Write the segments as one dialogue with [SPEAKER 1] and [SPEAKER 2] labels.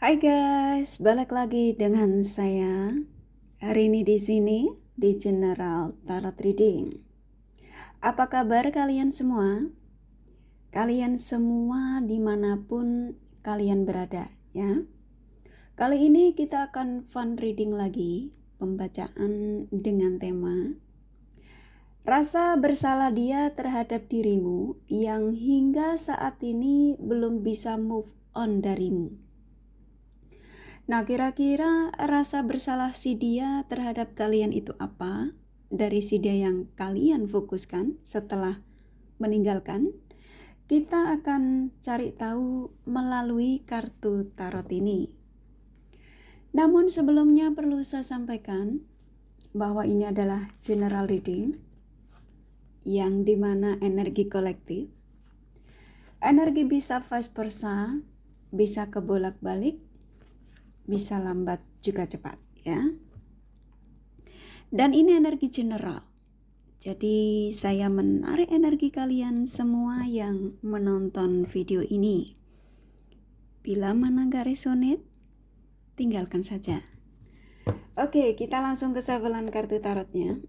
[SPEAKER 1] Hai guys, balik lagi dengan saya. Hari ini di sini di General Tarot Reading. Apa kabar kalian semua? Kalian semua dimanapun kalian berada, ya. Kali ini kita akan fun reading lagi, pembacaan dengan tema rasa bersalah dia terhadap dirimu yang hingga saat ini belum bisa move on darimu. Nah, kira-kira rasa bersalah si dia terhadap kalian itu apa? Dari si dia yang kalian fokuskan setelah meninggalkan, kita akan cari tahu melalui kartu tarot ini. Namun sebelumnya perlu saya sampaikan bahwa ini adalah general reading yang dimana energi kolektif. Energi bisa vice versa, bisa kebolak-balik, bisa lambat juga cepat, ya. Dan ini energi general. Jadi saya menarik energi kalian semua yang menonton video ini. Bila mana gak resonate, tinggalkan saja. Oke, kita langsung ke shufflean kartu tarotnya.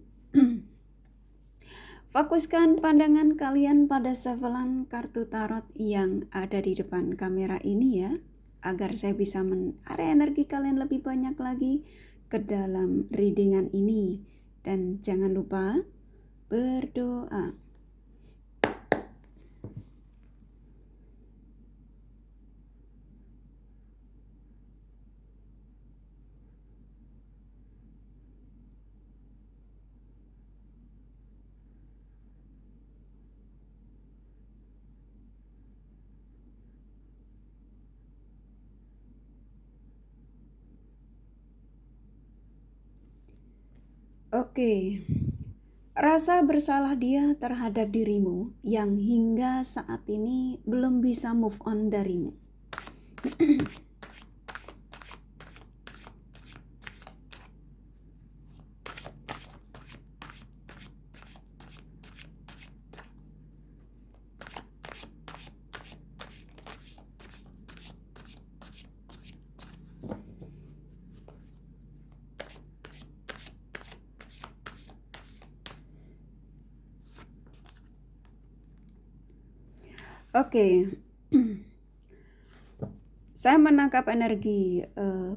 [SPEAKER 1] Fokuskan pandangan kalian pada shufflean kartu tarot yang ada di depan kamera ini ya, agar saya bisa menarik energi kalian lebih banyak lagi ke dalam readingan ini. Dan jangan lupa berdoa. Oke. Rasa bersalah dia terhadap dirimu yang hingga saat ini belum bisa move on darimu. Oke. Saya menangkap energi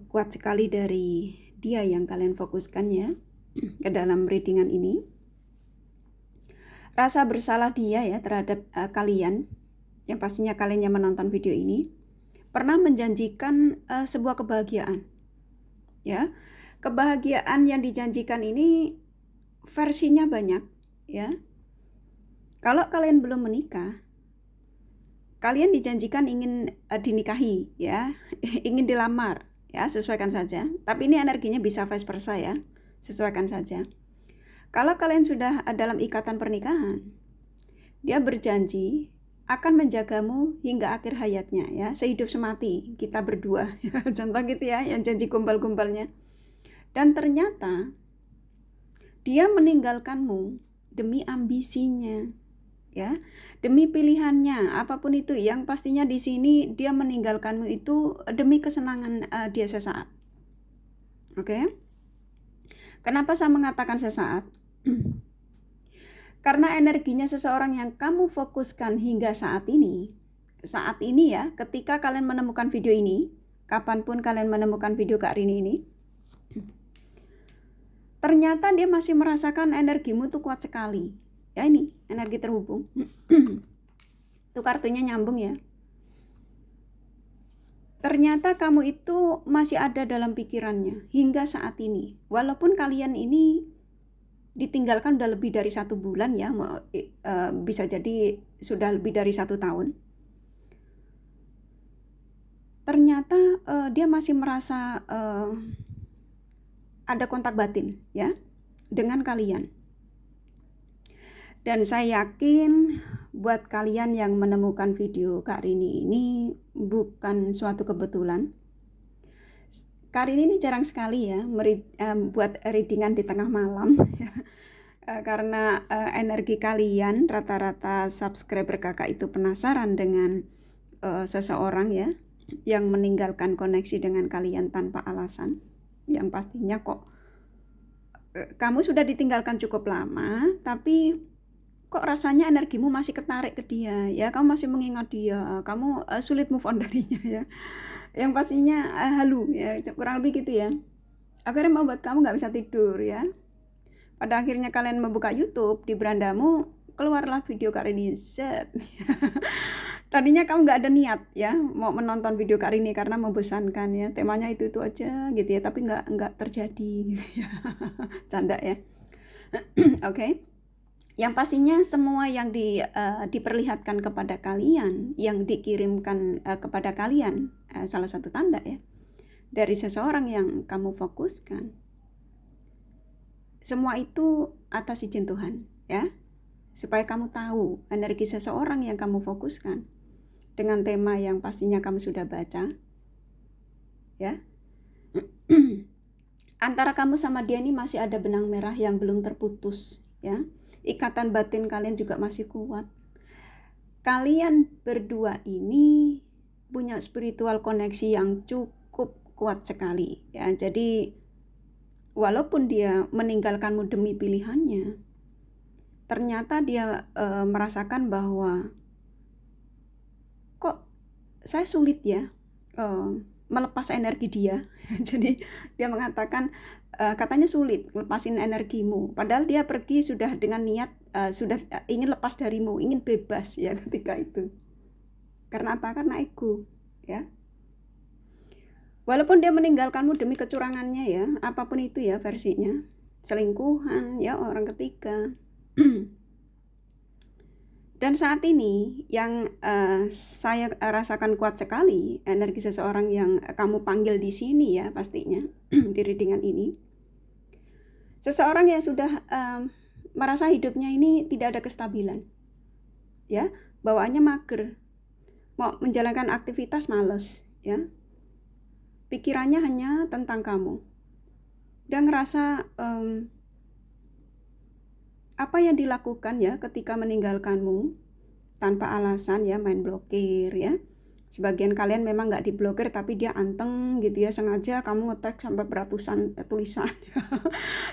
[SPEAKER 1] kuat sekali dari dia yang kalian fokuskan ya ke dalam readingan ini. Rasa bersalah dia ya terhadap kalian, yang pastinya kalian yang menonton video ini, pernah menjanjikan sebuah kebahagiaan. Ya. Kebahagiaan yang dijanjikan ini versinya banyak ya. Kalau kalian belum menikah, kalian dijanjikan ingin dinikahi ya, ingin dilamar ya, sesuaikan saja. Tapi ini energinya bisa vice versa ya, sesuaikan saja. Kalau kalian sudah dalam ikatan pernikahan, dia berjanji akan menjagamu hingga akhir hayatnya ya, sehidup semati kita berdua. Contoh gitu ya, yang janji gombal-gombalnya. Dan ternyata dia meninggalkanmu demi ambisinya. Ya, demi pilihannya, apapun itu, yang pastinya di sini dia meninggalkanmu itu demi kesenangan dia sesaat. Oke? Kenapa saya mengatakan sesaat? Karena energinya seseorang yang kamu fokuskan hingga saat ini ya, ketika kalian menemukan video ini, kapanpun kalian menemukan video Kak Rini ini, ternyata dia masih merasakan energimu tuh kuat sekali. Ya ini, energi terhubung. Itu kartunya nyambung ya. Ternyata kamu itu masih ada dalam pikirannya hingga saat ini. Walaupun kalian ini ditinggalkan udah lebih dari 1 bulan ya, bisa jadi sudah lebih dari 1 tahun. Ternyata dia masih merasa ada kontak batin ya dengan kalian. Dan saya yakin buat kalian yang menemukan video Kak Rini ini bukan suatu kebetulan. Kak Rini ini jarang sekali ya buat readingan di tengah malam. Karena energi kalian, rata-rata subscriber kakak itu penasaran dengan seseorang ya. yang meninggalkan koneksi dengan kalian tanpa alasan, yang pastinya kok kamu sudah ditinggalkan cukup lama, tapi kok rasanya energimu masih ketarik ke dia, ya kamu masih mengingat dia, kamu sulit move on darinya ya, yang pastinya halu ya, kurang lebih gitu ya. Akhirnya membuat kamu nggak bisa tidur ya. Pada akhirnya kalian membuka YouTube, di berandamu keluarlah video Kak Rini set. Tadinya kamu nggak ada niat ya mau menonton video Kak Rini karena membosankan ya, temanya itu aja gitu ya, tapi nggak terjadi gitu ya. Canda ya. Oke. Yang pastinya semua yang diperlihatkan kepada kalian, yang dikirimkan kepada kalian, salah satu tanda ya, dari seseorang yang kamu fokuskan. Semua itu atas izin Tuhan ya, supaya kamu tahu energi seseorang yang kamu fokuskan dengan tema yang pastinya kamu sudah baca ya. Antara kamu sama dia ini masih ada benang merah yang belum terputus ya. Ikatan batin kalian juga masih kuat. Kalian berdua ini punya spiritual koneksi yang cukup kuat sekali ya. Jadi walaupun dia meninggalkanmu demi pilihannya, ternyata dia merasakan bahwa kok saya sulit ya melepas energi dia. Jadi dia mengatakan katanya sulit lepasin energimu, padahal dia pergi sudah dengan niat sudah ingin lepas darimu, ingin bebas ya ketika itu. Karena apa? Karena ego ya. Walaupun dia meninggalkanmu demi kecurangannya ya, apapun itu ya versinya, selingkuhan ya, orang ketiga. Dan saat ini yang saya rasakan kuat sekali energi seseorang yang kamu panggil di sini ya, pastinya di readingan ini. Seseorang yang sudah merasa hidupnya ini tidak ada kestabilan. Ya, bawaannya mager. Mau menjalankan aktivitas malas, ya. Pikirannya hanya tentang kamu. Dan ngerasa apa yang dilakukan ya ketika meninggalkanmu tanpa alasan ya, main blokir ya. Sebagian kalian memang nggak diblokir tapi dia anteng gitu ya, sengaja kamu nge-tag sampai beratusan tulisan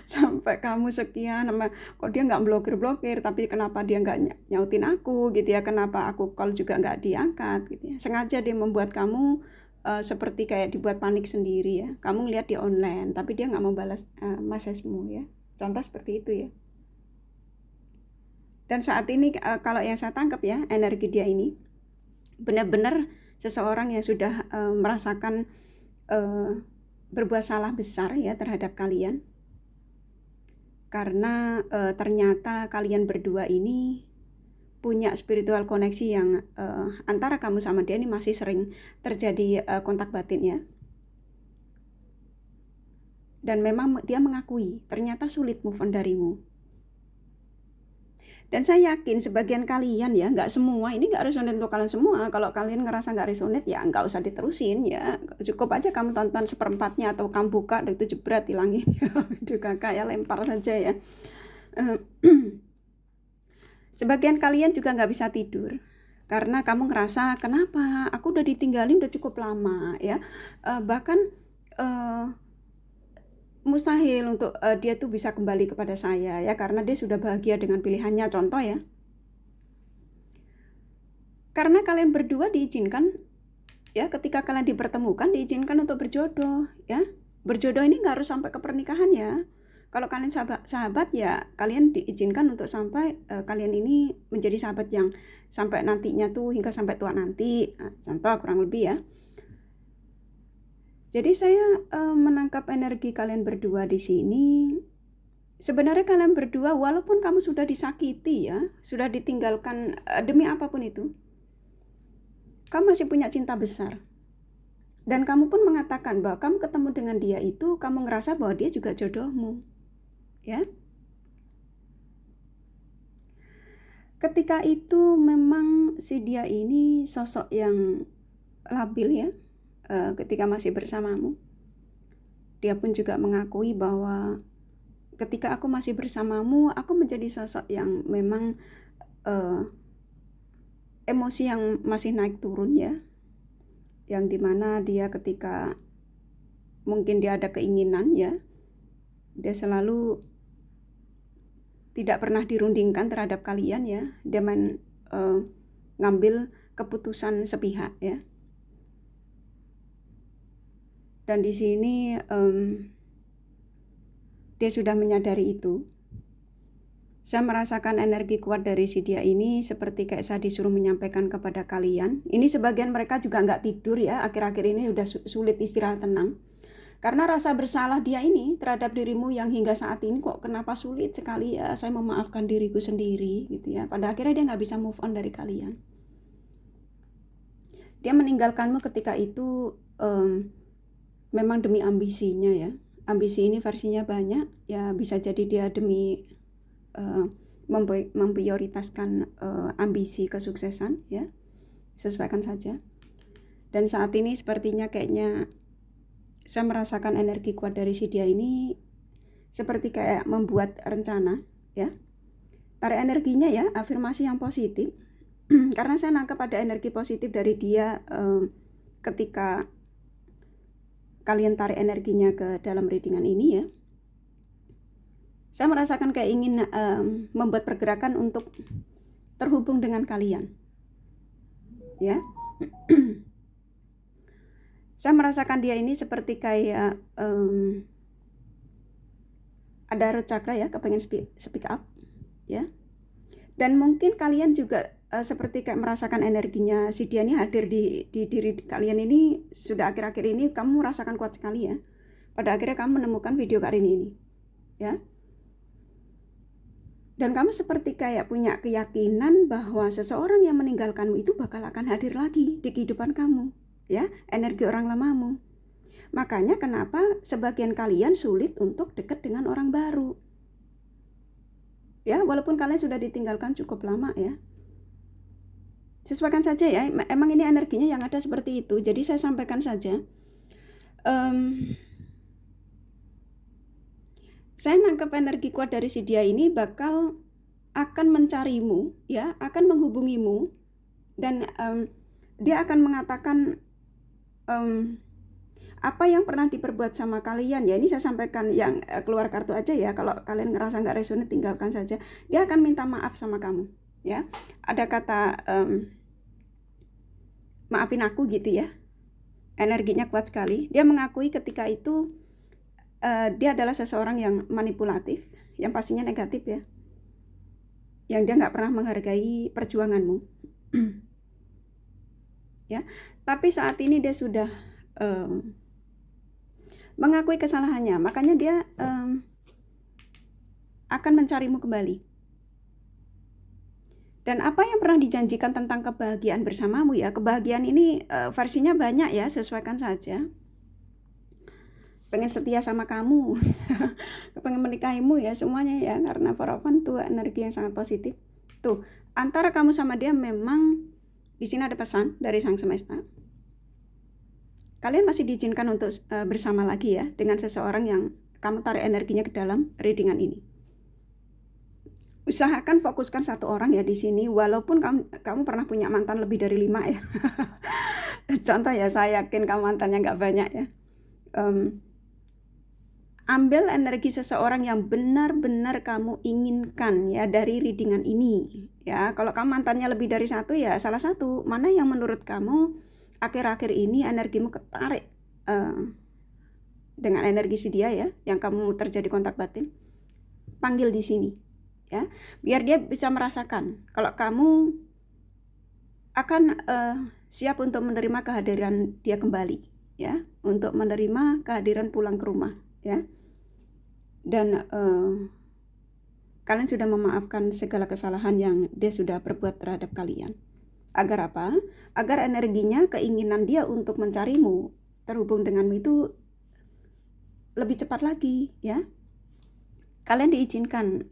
[SPEAKER 1] sampai kamu sekian, kok dia nggak blokir tapi kenapa dia nggak nyautin aku gitu ya, kenapa aku call juga nggak diangkat gitu ya. Sengaja dia membuat kamu seperti kayak dibuat panik sendiri ya, kamu lihat di online tapi dia nggak mau balas message-mu ya, contoh seperti itu ya. Dan saat ini kalau yang saya tangkap ya, energi dia ini benar-benar seseorang yang sudah merasakan berbuat salah besar ya terhadap kalian. Karena ternyata kalian berdua ini punya spiritual koneksi yang antara kamu sama dia ini masih sering terjadi kontak batin ya. Dan memang dia mengakui ternyata sulit move on darimu. Dan saya yakin sebagian kalian ya, nggak semua, ini nggak resonate untuk kalian semua. Kalau kalian ngerasa nggak resonate ya nggak usah diterusin ya. Cukup aja kamu tonton seperempatnya atau kamu buka dan itu jebret hilangin ya. Juga kayak lempar saja ya. Sebagian kalian juga nggak bisa tidur. Karena kamu ngerasa kenapa aku udah ditinggalin udah cukup lama ya. Bahkan mustahil untuk dia tuh bisa kembali kepada saya ya, karena dia sudah bahagia dengan pilihannya, contoh ya. Karena kalian berdua diizinkan ya, ketika kalian dipertemukan diizinkan untuk berjodoh ya. Berjodoh ini nggak harus sampai ke pernikahan ya. Kalau kalian sahabat ya kalian diizinkan untuk sampai kalian ini menjadi sahabat yang sampai nantinya tuh hingga sampai tua nanti. Nah, contoh kurang lebih ya. Jadi saya menangkap energi kalian berdua di sini. Sebenarnya kalian berdua walaupun kamu sudah disakiti ya, sudah ditinggalkan demi apapun itu, kamu masih punya cinta besar. Dan kamu pun mengatakan bahwa kamu ketemu dengan dia itu, kamu ngerasa bahwa dia juga jodohmu. Ya. Ketika itu memang si dia ini sosok yang labil ya. Ketika masih bersamamu, dia pun juga mengakui bahwa ketika aku masih bersamamu, aku menjadi sosok yang memang emosi yang masih naik turun ya. yang dimana dia ketika mungkin dia ada keinginan ya, dia selalu tidak pernah dirundingkan terhadap kalian ya, dia ngambil keputusan sepihak ya. Dan di sini dia sudah menyadari itu. Saya merasakan energi kuat dari si dia ini seperti kayak saya disuruh menyampaikan kepada kalian. Ini sebagian mereka juga nggak tidur ya, akhir-akhir ini udah sulit istirahat tenang. Karena rasa bersalah dia ini terhadap dirimu yang hingga saat ini kok kenapa sulit sekali ya, saya memaafkan diriku sendiri gitu ya. Pada akhirnya dia nggak bisa move on dari kalian. Dia meninggalkanmu ketika itu memang demi ambisinya ya. Ambisi ini versinya banyak ya, bisa jadi dia demi memprioritaskan ambisi kesuksesan ya, sesuaikan saja. Dan saat ini sepertinya kayaknya saya merasakan energi kuat dari si dia ini seperti kayak membuat rencana ya. Tarik energinya ya, afirmasi yang positif. Karena saya nangkep ada energi positif dari dia ketika kalian tarik energinya ke dalam readingan ini ya. Saya merasakan kayak ingin membuat pergerakan untuk terhubung dengan kalian. Ya. Saya merasakan dia ini seperti kayak ada root chakra ya, kepengen speak up ya. Dan mungkin kalian juga seperti kayak merasakan energinya si dia ini hadir di diri kalian ini. Sudah akhir-akhir ini kamu merasakan kuat sekali ya. Pada akhirnya kamu menemukan video Karini ini ya. Dan kamu seperti kayak punya keyakinan bahwa seseorang yang meninggalkanmu itu bakal akan hadir lagi di kehidupan kamu ya, energi orang lamamu. Makanya kenapa sebagian kalian sulit untuk dekat dengan orang baru ya, walaupun kalian sudah ditinggalkan cukup lama ya. Sesuaikan saja ya, emang ini energinya yang ada seperti itu, jadi saya sampaikan saja. Saya nangkep energi kuat dari si dia ini bakal akan mencarimu ya, akan menghubungimu, dan dia akan mengatakan apa yang pernah diperbuat sama kalian ya. Ini saya sampaikan yang keluar kartu aja ya, kalau kalian ngerasa nggak resonate tinggalkan saja. Dia akan minta maaf sama kamu ya, ada kata maafin aku gitu ya, energinya kuat sekali. Dia mengakui ketika itu dia adalah seseorang yang manipulatif, yang pastinya negatif ya, yang dia nggak pernah menghargai perjuanganmu ya. Tapi saat ini dia sudah mengakui kesalahannya, makanya dia akan mencarimu kembali. Dan apa yang pernah dijanjikan tentang kebahagiaan bersamamu ya, kebahagiaan ini versinya banyak ya, sesuaikan saja. Pengen setia sama kamu, pengen menikahimu ya, semuanya ya, karena Faravan tuh energi yang sangat positif. Tuh, antara kamu sama dia memang di sini ada pesan dari Sang Semesta. Kalian masih diizinkan untuk bersama lagi ya, dengan seseorang yang kamu tarik energinya ke dalam readingan ini. Usahakan fokuskan satu orang ya di sini, walaupun kamu pernah punya mantan lebih dari 5 ya. Contoh ya, saya yakin kamu mantannya nggak banyak ya. Ambil energi seseorang yang benar-benar kamu inginkan ya dari readingan ini ya. Kalau kamu mantannya lebih dari 1 ya, salah satu mana yang menurut kamu akhir-akhir ini energimu ketarik dengan energi si dia ya, yang kamu terjadi kontak batin. Panggil di sini ya, biar dia bisa merasakan kalau kamu akan siap untuk menerima kehadiran dia kembali ya, untuk menerima kehadiran pulang ke rumah ya. Dan kalian sudah memaafkan segala kesalahan yang dia sudah perbuat terhadap kalian. Agar apa? Agar energinya, keinginan dia untuk mencarimu, terhubung denganmu itu lebih cepat lagi ya. Kalian diizinkan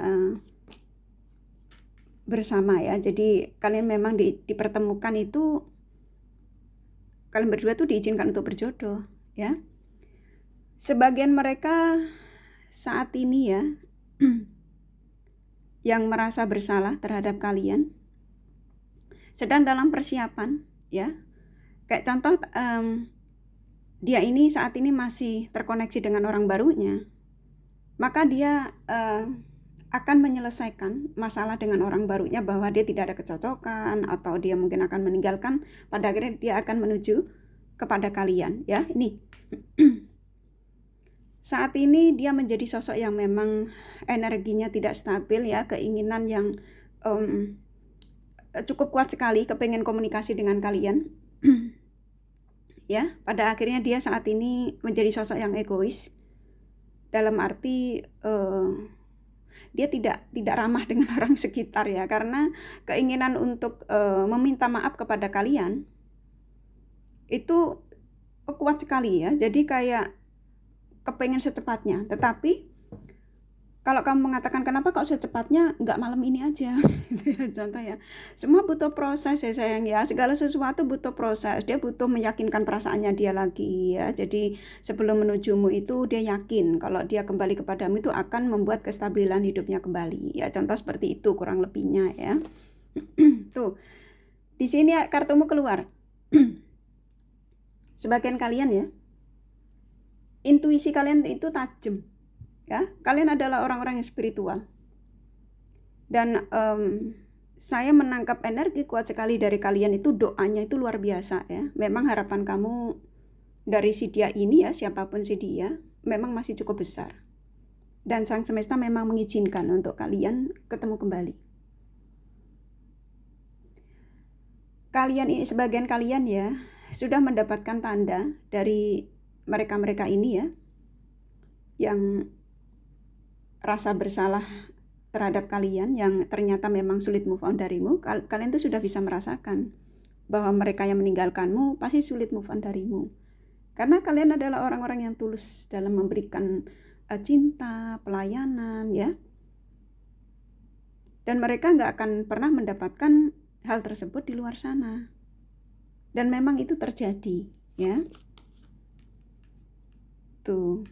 [SPEAKER 1] bersama ya. Jadi kalian memang dipertemukan itu, kalian berdua tuh diizinkan untuk berjodoh ya. Sebagian mereka saat ini ya yang merasa bersalah terhadap kalian sedang dalam persiapan ya, Kayak contoh, dia ini saat ini masih terkoneksi dengan orang barunya, maka dia akan menyelesaikan masalah dengan orang barunya bahwa dia tidak ada kecocokan atau dia mungkin akan meninggalkan. Pada akhirnya dia akan menuju kepada kalian, ya. Ini saat ini dia menjadi sosok yang memang energinya tidak stabil, ya, keinginan yang cukup kuat sekali, kepengen komunikasi dengan kalian. Ya, pada akhirnya dia saat ini menjadi sosok yang egois, dalam arti dia tidak ramah dengan orang sekitar, ya, karena keinginan untuk meminta maaf kepada kalian itu kuat sekali, ya. Jadi kayak kepengen secepatnya. Tetapi kalau kamu mengatakan kenapa kok secepatnya, nggak malam ini aja, gitu ya, contoh ya. Semua butuh proses, ya sayang, ya. Segala sesuatu butuh proses. Dia butuh meyakinkan perasaannya dia lagi, ya. Jadi sebelum menujumu itu dia yakin kalau dia kembali kepadamu itu akan membuat kestabilan hidupnya kembali, ya. Contoh seperti itu kurang lebihnya, ya. Tuh, di sini kartumu keluar. Sebagian kalian, ya, intuisi kalian itu tajam. Ya, kalian adalah orang-orang yang spiritual. Dan saya menangkap energi kuat sekali dari kalian itu, doanya itu luar biasa, ya. Memang harapan kamu dari si dia ini, ya, siapapun si dia, memang masih cukup besar. Dan Sang Semesta memang mengizinkan untuk kalian ketemu kembali. Kalian ini, sebagian kalian, ya, sudah mendapatkan tanda dari mereka-mereka ini, ya, yang rasa bersalah terhadap kalian, yang ternyata memang sulit move on darimu. Kalian tuh sudah bisa merasakan bahwa mereka yang meninggalkanmu pasti sulit move on darimu, karena kalian adalah orang-orang yang tulus dalam memberikan cinta, pelayanan, ya. Dan mereka nggak akan pernah mendapatkan hal tersebut di luar sana. Dan memang itu terjadi, ya. Tuh,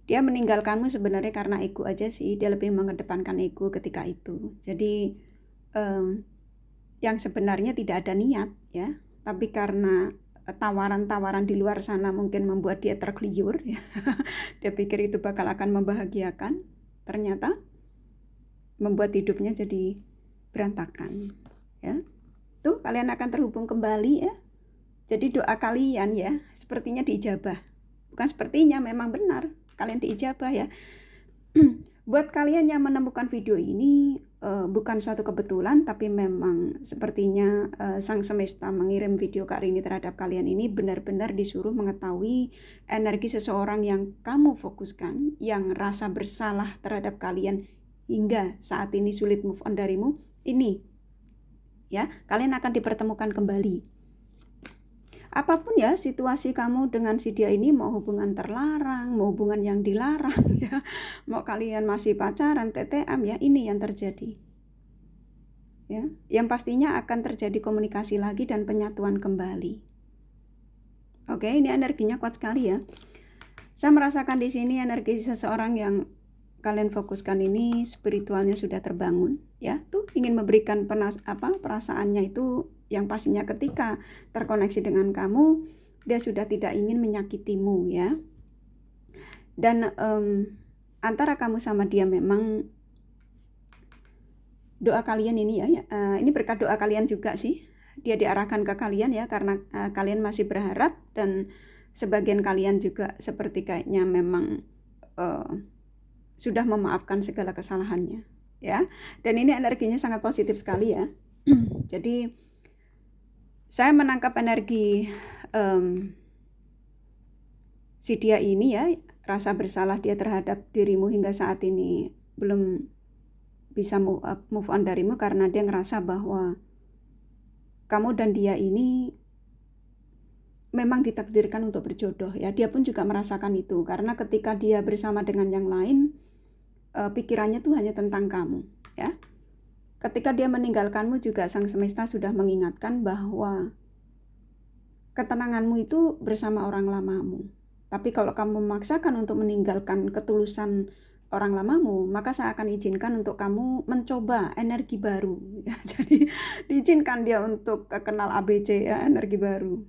[SPEAKER 1] dia meninggalkanmu sebenarnya karena ego aja sih. Dia lebih mengedepankan ego ketika itu. Jadi yang sebenarnya tidak ada niat, ya, tapi karena tawaran-tawaran di luar sana mungkin membuat dia tergiur, ya. Dia pikir itu bakal akan membahagiakan, ternyata membuat hidupnya jadi berantakan, ya. Tuh, kalian akan terhubung kembali, ya. Jadi doa kalian, ya, sepertinya diijabah. Bukan sepertinya, memang benar kalian diijabah, ya. Buat kalian yang menemukan video ini, bukan suatu kebetulan, tapi memang sepertinya Sang Semesta mengirim video Kak Rini terhadap kalian ini benar-benar disuruh mengetahui energi seseorang yang kamu fokuskan, yang rasa bersalah terhadap kalian hingga saat ini sulit move on darimu. Ini, ya, kalian akan dipertemukan kembali. Apapun, ya, situasi kamu dengan si dia ini, mau hubungan terlarang, mau hubungan yang dilarang, ya, mau kalian masih pacaran, TTM, ya, ini yang terjadi, ya. Yang pastinya akan terjadi komunikasi lagi dan penyatuan kembali. Oke, ini energinya kuat sekali, ya. Saya merasakan di sini energi seseorang yang kalian fokuskan ini spiritualnya sudah terbangun, ya. Tuh, ingin memberikan perasaannya itu yang pastinya ketika terkoneksi dengan kamu, dia sudah tidak ingin menyakitimu, ya. Dan antara kamu sama dia memang doa kalian ini, ya, ini berkat doa kalian juga sih, dia diarahkan ke kalian, ya, karena kalian masih berharap, dan sebagian kalian juga seperti kayaknya memang sudah memaafkan segala kesalahannya, ya. Dan ini energinya sangat positif sekali, ya. Jadi saya menangkap energi si dia ini, ya, rasa bersalah dia terhadap dirimu hingga saat ini belum bisa move on darimu karena dia ngerasa bahwa kamu dan dia ini memang ditakdirkan untuk berjodoh, ya. Dia pun juga merasakan itu karena ketika dia bersama dengan yang lain, pikirannya tuh hanya tentang kamu, ya. Ketika dia meninggalkanmu juga Sang Semesta sudah mengingatkan bahwa ketenanganmu itu bersama orang lamamu. Tapi kalau kamu memaksakan untuk meninggalkan ketulusan orang lamamu, maka saya akan izinkan untuk kamu mencoba energi baru, ya. Jadi diizinkan dia untuk kenal ABC, ya, energi baru.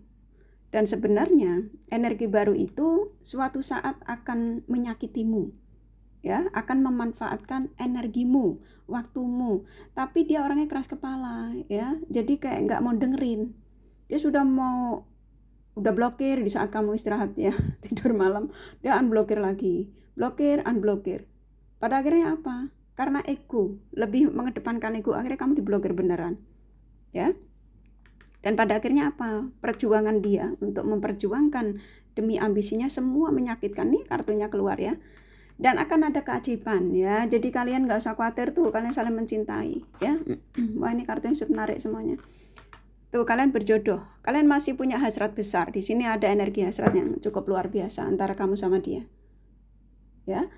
[SPEAKER 1] Dan sebenarnya energi baru itu suatu saat akan menyakitimu, ya, akan memanfaatkan energimu, waktumu. Tapi dia orangnya keras kepala, ya. Jadi kayak nggak mau dengerin. Dia udah blokir di saat kamu istirahat, ya, tidur malam, dia unblokir lagi, blokir, unblokir. Pada akhirnya apa? Karena ego, lebih mengedepankan ego, akhirnya kamu diblokir beneran, ya. Dan pada akhirnya apa? Perjuangan dia untuk memperjuangkan demi ambisinya semua menyakitkan. Nih kartunya keluar, ya. Dan akan ada keajaiban, ya. Jadi kalian nggak usah khawatir tuh, kalian saling mencintai, ya. Wah, ini kartu yang sudah menarik semuanya. Tuh, kalian berjodoh. Kalian masih punya hasrat besar. Di sini ada energi hasrat yang cukup luar biasa antara kamu sama dia, ya.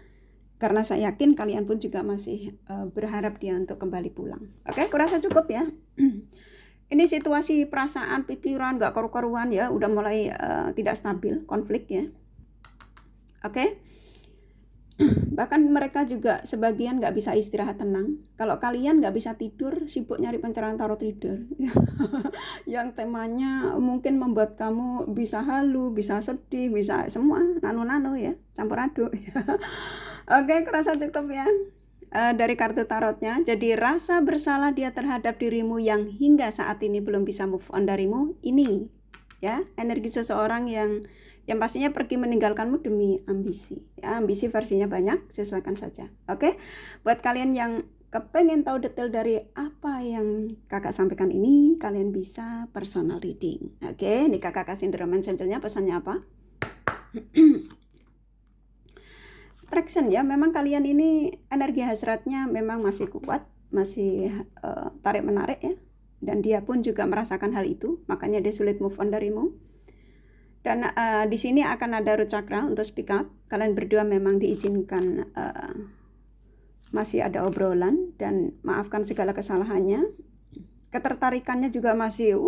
[SPEAKER 1] Karena saya yakin kalian pun juga masih berharap dia untuk kembali pulang. Oke, kurasa cukup, ya. Ini situasi perasaan, pikiran gak karu-karuan, ya, udah mulai tidak stabil, konflik, ya. Oke. Bahkan mereka juga sebagian gak bisa istirahat tenang. Kalau kalian gak bisa tidur, sibuk nyari pencerahan tarot reader yang temanya mungkin membuat kamu bisa halu, bisa sedih, bisa semua nano-nano, ya, campur aduk. Oke, kurasa cukup, ya. Dari kartu tarotnya, jadi rasa bersalah dia terhadap dirimu yang hingga saat ini belum bisa move on darimu, ini, ya, energi seseorang yang pastinya pergi meninggalkanmu demi ambisi, ya, ambisi versinya banyak, sesuaikan saja. Oke, buat kalian yang kepengen tahu detail dari apa yang kakak sampaikan ini, kalian bisa personal reading. Oke, ini kakak kasih The Romance Angel-nya, pesannya apa? Traction, ya, memang kalian ini energi hasratnya memang masih kuat, masih tarik menarik, ya, dan dia pun juga merasakan hal itu, makanya dia sulit move on darimu. Dan di sini akan ada root chakra untuk speak up. Kalian berdua memang diizinkan masih ada obrolan dan maafkan segala kesalahannya. Ketertarikannya juga masih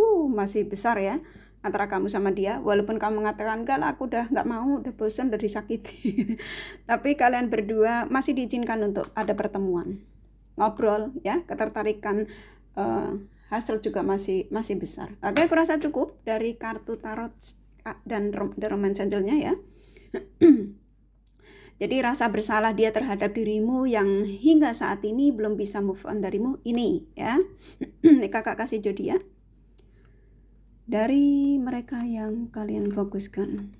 [SPEAKER 1] besar, ya, antara kamu sama dia, walaupun kamu mengatakan enggak lah, aku udah nggak mau, udah bosan, udah disakiti. Tapi kalian berdua masih diizinkan untuk ada pertemuan, ngobrol, ya, ketertarikan hasil juga masih besar. Oke, kurasa cukup dari kartu tarot dan The Romance Angel-nya, ya. Jadi rasa bersalah dia terhadap dirimu yang hingga saat ini belum bisa move on darimu, ini, ya. Ini kakak kasih zodiak dari mereka yang kalian fokuskan.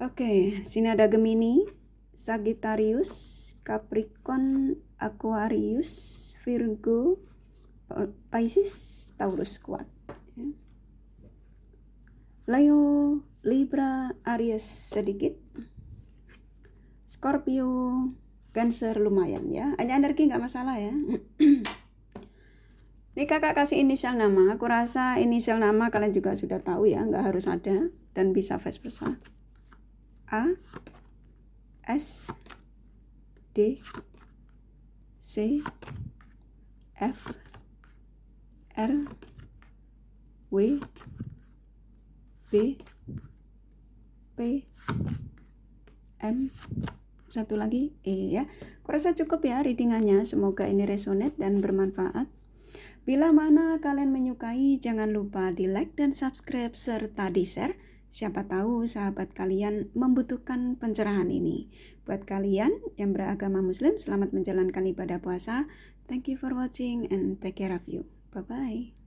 [SPEAKER 1] Oke, sini ada Gemini, Sagittarius, Capricorn, Aquarius, Virgo, Pisces, Taurus kuat, ya. Leo, Libra, Aries sedikit, Scorpio, Cancer lumayan, ya. Hanya energi nggak masalah, ya. Ini kakak kasih inisial nama. Aku rasa inisial nama kalian juga sudah tahu, ya, nggak harus ada dan bisa vice versa. A, S, D, C, F, R, W, B, P, M, satu lagi E, ya. Kurasa cukup, ya, readingannya. Semoga ini resonate dan bermanfaat. Bila mana kalian menyukai, jangan lupa di like dan subscribe serta di share. Siapa tahu sahabat kalian membutuhkan pencerahan ini. Buat kalian yang beragama Muslim, selamat menjalankan ibadah puasa. Thank you for watching and take care of you. Bye-bye.